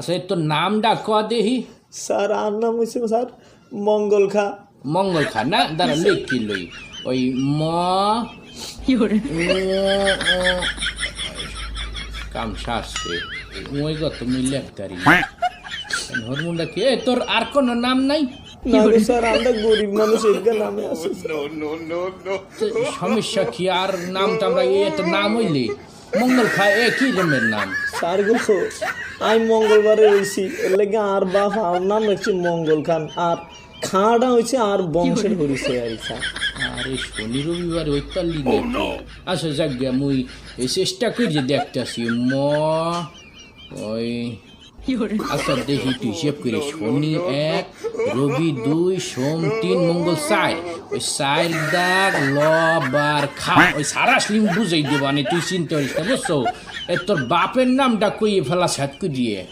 আচ্ছা তোর নামটা ক দেহি। স্যার আর নাম হয়েছে স্যার মঙ্গল খা। মঙ্গল খা না, দাঁড়া লিখি লই। ওই ম কাম সারছে ওই গত মুই লেখতারি হরমুন্ডা কি তোর আর কোনো নাম নাই? না গো স্যার আমরা গরিব মানুষ এর নামে আছে। সমস্যা কি আর নাম তো আমরা তো নাম হইলে মঙ্গল খা এ কি রমের নাম? স্যার গো আমি মঙ্গলবারে হয়েছি এর লেগে আর বাপ আর নাম রাখছি মঙ্গল খান আর খাঁটা হয়েছে আর বংশের পরিচয় আর স্যার। আরে শনি রবিবার ওই তাল্লি নাকি? আচ্ছা যাক গিয়া মুই এই চেষ্টা করি যে দেখতেছি ম ওই আচ্ছা দেখি তুই হিসেব করি শনি 1 রবি 2 সোম 3 মঙ্গল 4 ওই 4 দাগ ল বার খা ওই সারা স্লিম বুঝাই দেবানি তুই চিন্তা করিস না বুঝছো। তোর বাপের নামটা কইয়ে ফেলা সাত করিয়ে